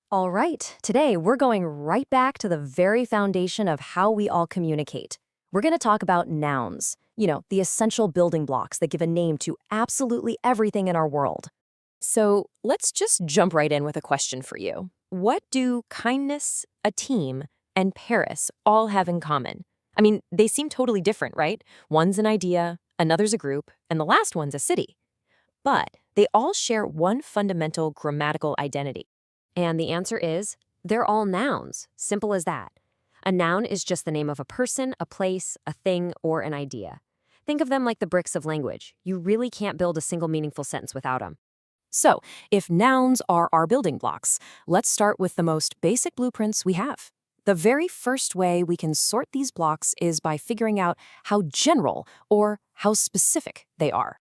All right, today we're going right back to the very foundation of how we all communicate. We're going to talk about nouns, the essential building blocks that give a name to absolutely everything in our world. So let's just jump right in with a question for you. What do kindness, a team, and Paris all have in common? I mean, they seem totally different, right? One's an idea, another's a group, and the last one's a city. But they all share one fundamental grammatical identity. And the answer is they're all nouns, simple as that. A noun is just the name of a person, a place, a thing, or an idea. Think of them like the bricks of language. You really can't build a single meaningful sentence without them. So, if nouns are our building blocks, let's start with the most basic blueprints we have. The very first way we can sort these blocks is by figuring out how general or how specific they are.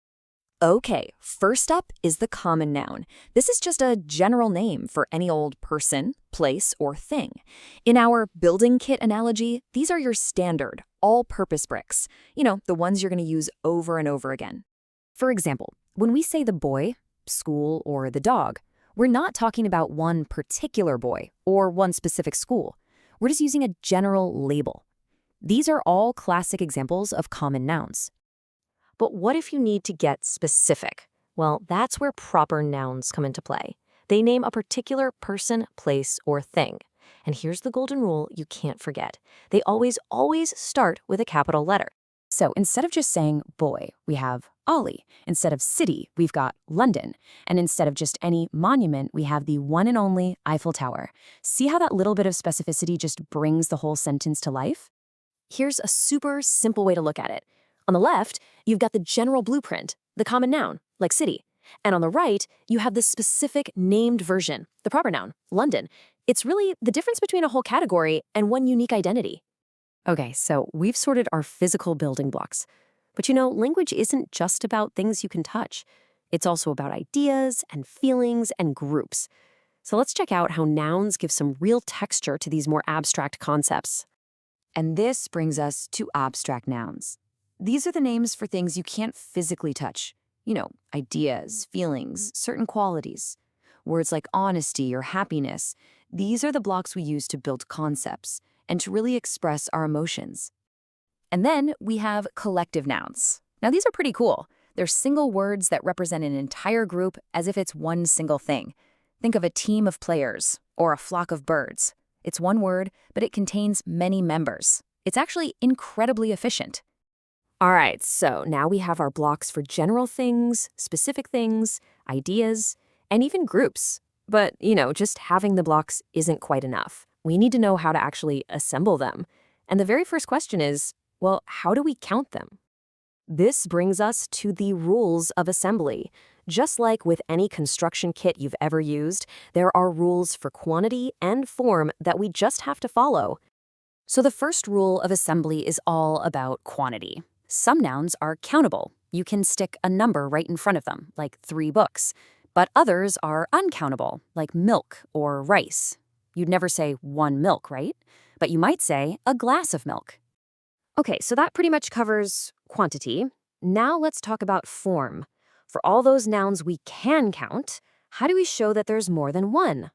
Okay, first up is the common noun. This is just a general name for any old person, place, or thing. In our building kit analogy, these are your standard, all-purpose bricks. The ones you're going to use over and over again. For example, when we say the boy, school, or the dog, we're not talking about one particular boy or one specific school. We're just using a general label. These are all classic examples of common nouns. But what if you need to get specific? Well, that's where proper nouns come into play. They name a particular person, place, or thing. And here's the golden rule you can't forget. They always start with a capital letter. So instead of just saying boy, we have Ollie. Instead of city, we've got London. And instead of just any monument, we have the one and only Eiffel Tower. See how that little bit of specificity just brings the whole sentence to life? Here's a super simple way to look at it. On the left, you've got the general blueprint, the common noun, like city. And on the right, you have the specific named version, the proper noun, London. It's really the difference between a whole category and one unique identity. Okay, so we've sorted our physical building blocks. But language isn't just about things you can touch. It's also about ideas and feelings and groups. So let's check out how nouns give some real texture to these more abstract concepts. And this brings us to abstract nouns. These are the names for things you can't physically touch. Ideas, feelings, certain qualities. Words like honesty or happiness. These are the blocks we use to build concepts and to really express our emotions. And then we have collective nouns. Now these are pretty cool. They're single words that represent an entire group as if it's one single thing. Think of a team of players or a flock of birds. It's one word, but it contains many members. It's actually incredibly efficient. All right, so now we have our blocks for general things, specific things, ideas, and even groups. But, just having the blocks isn't quite enough. We need to know how to actually assemble them. And the very first question is, well, how do we count them? This brings us to the rules of assembly. Just like with any construction kit you've ever used, there are rules for quantity and form that we just have to follow. So the first rule of assembly is all about quantity. Some nouns are countable. You can stick a number right in front of them, like 3 books. But others are uncountable, like milk or rice. You'd never say 1 milk, right? But you might say a glass of milk. Okay, so that pretty much covers quantity. Now let's talk about form. For all those nouns we can count, how do we show that there's more than one?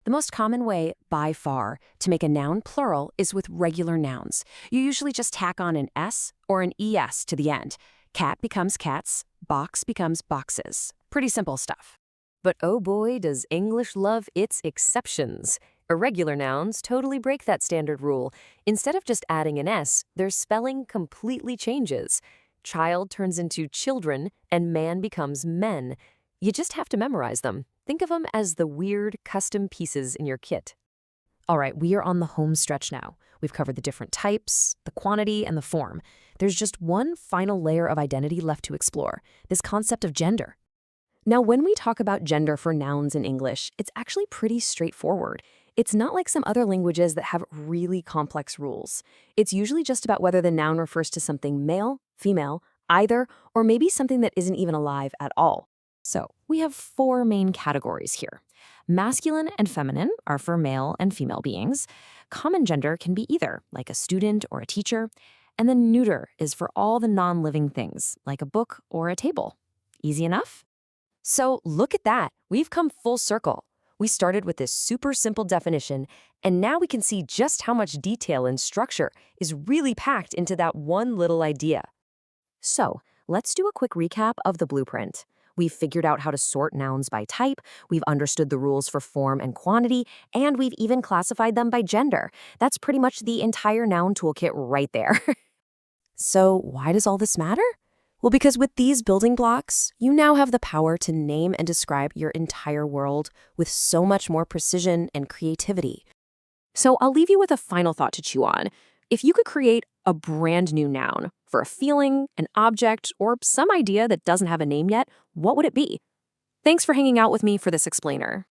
The most common way, by far, to make a noun plural is with regular nouns. You usually just tack on an S or an ES to the end. Cat becomes cats, box becomes boxes. Pretty simple stuff. But oh boy, does English love its exceptions. Irregular nouns totally break that standard rule. Instead of just adding an S, their spelling completely changes. Child turns into children, and man becomes men. You just have to memorize them. Think of them as the weird custom pieces in your kit. All right, we are on the home stretch now. We've covered the different types, the quantity, and the form. There's just one final layer of identity left to explore, this concept of gender. Now, when we talk about gender for nouns in English, it's actually pretty straightforward. It's not like some other languages that have really complex rules. It's usually just about whether the noun refers to something male, female, either, or maybe something that isn't even alive at all. So we have 4 main categories here. Masculine and feminine are for male and female beings. Common gender can be either, like a student or a teacher. And then neuter is for all the non-living things, like a book or a table. Easy enough? So look at that. We've come full circle. We started with this super simple definition, and now we can see just how much detail and structure is really packed into that one little idea. So, let's do a quick recap of the blueprint. We've figured out how to sort nouns by type, we've understood the rules for form and quantity, and we've even classified them by gender. That's pretty much the entire noun toolkit right there. So, why does all this matter? Well, because with these building blocks, you now have the power to name and describe your entire world with so much more precision and creativity. So I'll leave you with a final thought to chew on. If you could create a brand new noun for a feeling, an object, or some idea that doesn't have a name yet, what would it be? Thanks for hanging out with me for this explainer.